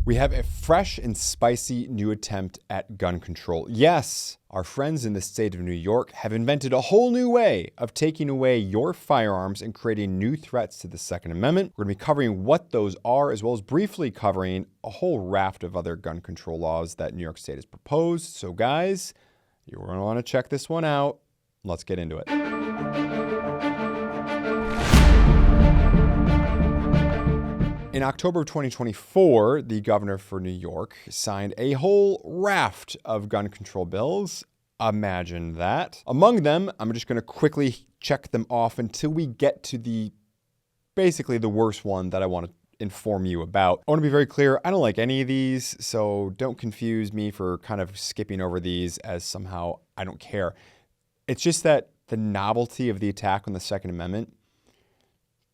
We have a fresh and spicy new attempt at gun control. Yes, our friends in the state of New York have invented a whole new way of taking away your firearms and creating new threats to the Second Amendment. We're going to be covering what those are, as well as briefly covering a whole raft of other gun control laws that New York State has proposed. So guys, you're going to want to check this one out. Let's get into it. In October of 2024, the governor for New York signed a whole raft of gun control bills. Imagine that. Among them, I'm just going to quickly check them off until we get to basically the worst one that I want to inform you about. I want to be very clear, I don't like any of these, so don't confuse me for kind of skipping over these as somehow I don't care. It's just that the novelty of the attack on the Second Amendment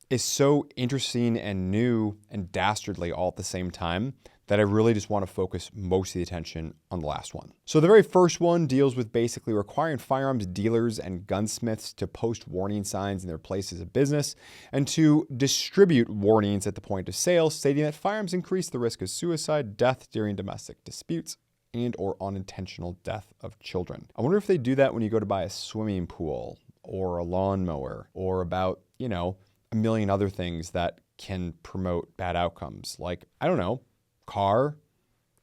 is so interesting and new and dastardly all at the same time that I really just want to focus most of the attention on the last one. So the very first one deals with basically requiring firearms dealers and gunsmiths to post warning signs in their places of business and to distribute warnings at the point of sale stating that firearms increase the risk of suicide, death during domestic disputes, and or unintentional death of children. I wonder if they do that when you go to buy a swimming pool or a lawnmower or about, a million other things that can promote bad outcomes, like, I don't know, car,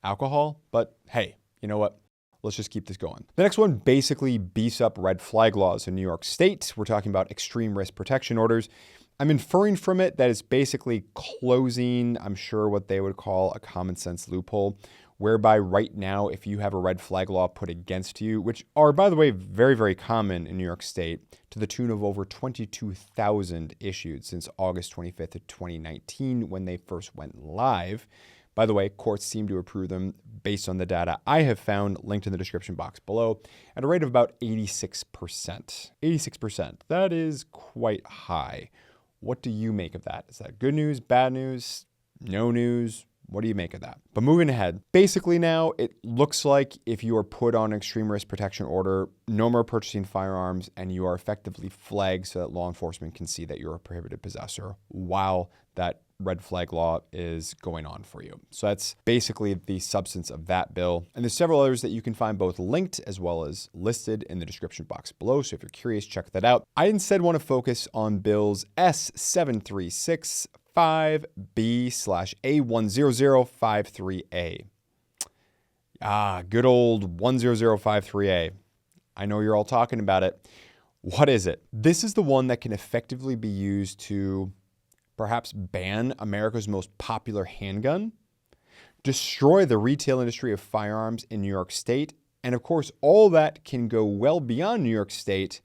alcohol, but hey, you know what? Let's just keep this going. The next one basically beefs up red flag laws in New York State. We're talking about extreme risk protection orders. I'm inferring from it that it's basically closing, I'm sure, what they would call a common sense loophole, whereby right now, if you have a red flag law put against you, which are, by the way, very, very common in New York State, to the tune of over 22,000 issued since August 25th of 2019 when they first went live. By the way, courts seem to approve them based on the data I have found, linked in the description box below, at a rate of about 86%. 86%. That is quite high. What do you make of that? Is that good news, bad news, no news? What do you make of that? But moving ahead, basically now it looks like if you are put on an extreme risk protection order, no more purchasing firearms, and you are effectively flagged so that law enforcement can see that you're a prohibited possessor while that red flag law is going on for you. So that's basically the substance of that bill. And there's several others that you can find both linked as well as listed in the description box below. So if you're curious, check that out. I instead want to focus on bills S736 5B/A10053A. Good old 10053A. I know you're all talking about it. What is it? This is the one that can effectively be used to perhaps ban America's most popular handgun, destroy the retail industry of firearms in New York State, and of course, all that can go well beyond New York State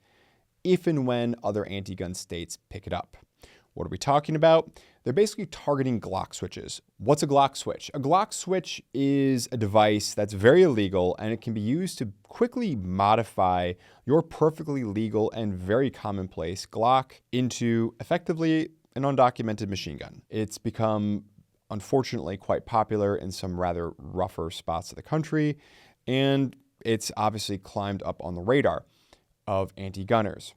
if and when other anti-gun states pick it up. What are we talking about? They're basically targeting Glock switches. What's a Glock switch? A Glock switch is a device that's very illegal, and it can be used to quickly modify your perfectly legal and very commonplace Glock into effectively an undocumented machine gun. It's become, unfortunately, quite popular in some rather rougher spots of the country, and it's obviously climbed up on the radar of anti-gunners.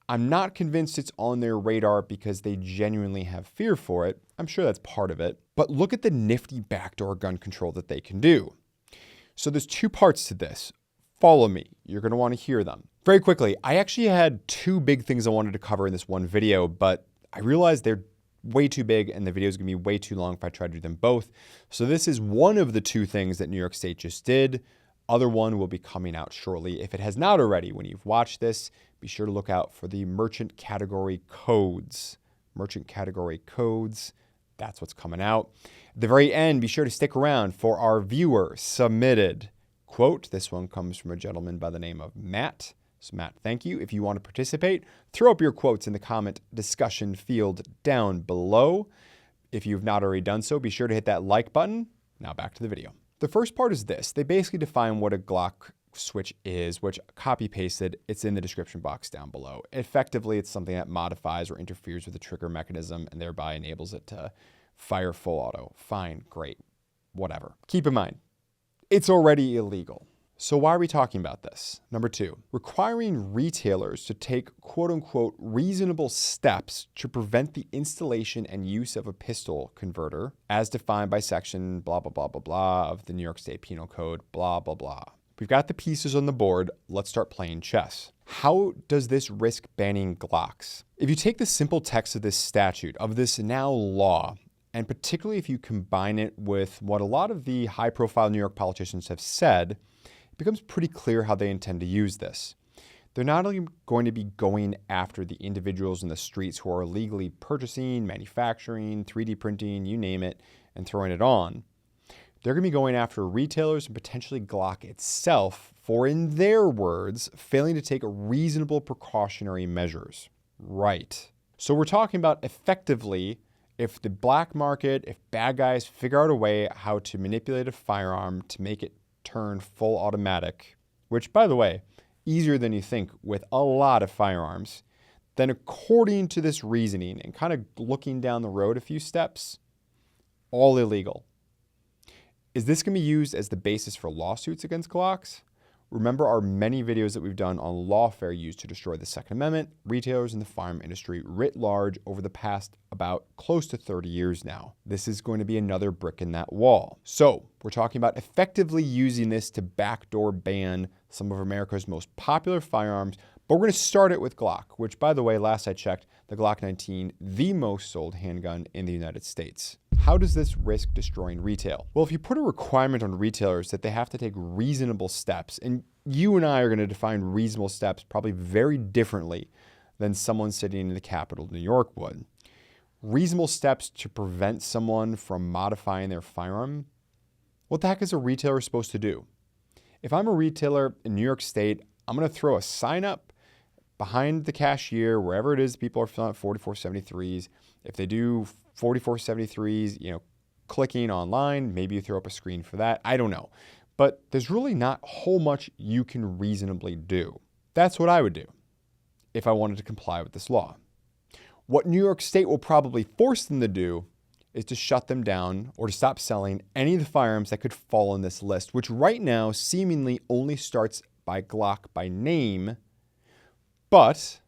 I'm not convinced it's on their radar because they genuinely have fear for it. I'm sure that's part of it. But look at the nifty backdoor gun control that they can do. So there's two parts to this. Follow me. You're going to want to hear them. Very quickly, I actually had two big things I wanted to cover in this one video, but I realized they're way too big and the video is going to be way too long if I try to do them both. So this is one of the two things that New York State just did. Other one will be coming out shortly. If it has not already, when you've watched this, be sure to look out for the merchant category codes. Merchant category codes, that's what's coming out. At the very end, be sure to stick around for our viewer submitted quote. This one comes from a gentleman by the name of Matt. So Matt, thank you. If you want to participate, throw up your quotes in the comment discussion field down below. If you've not already done so, be sure to hit that like button. Now back to the video. The first part is this. They basically define what a Glock switch is, which copy pasted, it's in the description box down below. Effectively, it's something that modifies or interferes with the trigger mechanism and thereby enables it to fire full auto. Fine, great, whatever. Keep in mind, it's already illegal. So why are we talking about this? Number 2, requiring retailers to take quote unquote reasonable steps to prevent the installation and use of a pistol converter as defined by section blah, blah, blah, blah, blah of the New York State Penal Code, blah, blah, blah. We've got the pieces on the board. Let's start playing chess. How does this risk banning Glocks? If you take the simple text of this statute, of this now law, and particularly if you combine it with what a lot of the high-profile New York politicians have said, it becomes pretty clear how they intend to use this. They're not only going to be going after the individuals in the streets who are illegally purchasing, manufacturing, 3D printing, you name it, and throwing it on. They're going to be going after retailers and potentially Glock itself for, in their words, failing to take reasonable precautionary measures. Right. So we're talking about effectively, if the black market, if bad guys figure out a way how to manipulate a firearm to make it turn full automatic, which, by the way, easier than you think with a lot of firearms, then according to this reasoning and kind of looking down the road a few steps, all illegal. Is this going to be used as the basis for lawsuits against Glocks? Remember our many videos that we've done on lawfare used to destroy the Second Amendment, retailers in the firearm industry writ large over the past about close to 30 years now. This is going to be another brick in that wall. So we're talking about effectively using this to backdoor ban some of America's most popular firearms, but we're going to start it with Glock, which, by the way, last I checked, the Glock 19, the most sold handgun in the United States. How does this risk destroying retail? Well, if you put a requirement on retailers that they have to take reasonable steps, and you and I are going to define reasonable steps probably very differently than someone sitting in the capital of New York would. Reasonable steps to prevent someone from modifying their firearm? What the heck is a retailer supposed to do? If I'm a retailer in New York State, I'm going to throw a sign up behind the cashier, wherever it is people are filling out 4473s. If they do 4473s, clicking online, maybe you throw up a screen for that. I don't know. But there's really not a whole much you can reasonably do. That's what I would do if I wanted to comply with this law. What New York State will probably force them to do is to shut them down or to stop selling any of the firearms that could fall on this list, which right now seemingly only starts by Glock by name, but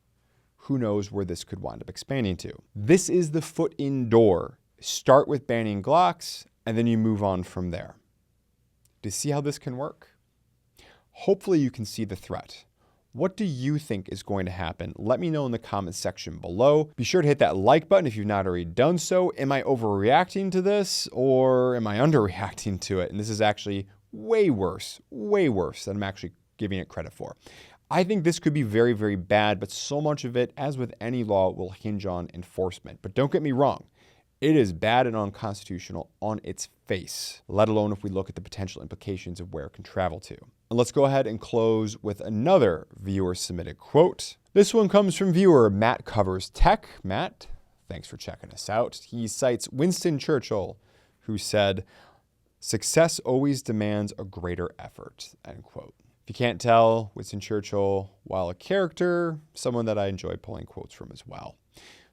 who knows where this could wind up expanding to. This is the foot in door. Start with banning Glocks, and then you move on from there. Do you see how this can work? Hopefully you can see the threat. What do you think is going to happen? Let me know in the comments section below. Be sure to hit that like button if you've not already done so. Am I overreacting to this, or am I underreacting to it? And this is actually way worse than I'm actually giving it credit for. I think this could be very, very bad, but so much of it, as with any law, will hinge on enforcement. But don't get me wrong. It is bad and unconstitutional on its face, let alone if we look at the potential implications of where it can travel to. And let's go ahead and close with another viewer-submitted quote. This one comes from viewer Matt Covers Tech. Matt, thanks for checking us out. He cites Winston Churchill, who said, "Success always demands a greater effort," end quote. If you can't tell, Winston Churchill, while a character, someone that I enjoy pulling quotes from as well.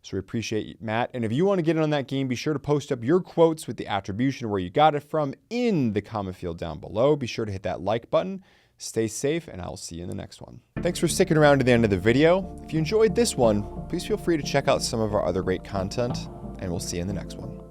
So we appreciate you, Matt. And if you want to get in on that game, be sure to post up your quotes with the attribution where you got it from in the comment field down below. Be sure to hit that like button. Stay safe, and I'll see you in the next one. Thanks for sticking around to the end of the video. If you enjoyed this one, please feel free to check out some of our other great content, and we'll see you in the next one.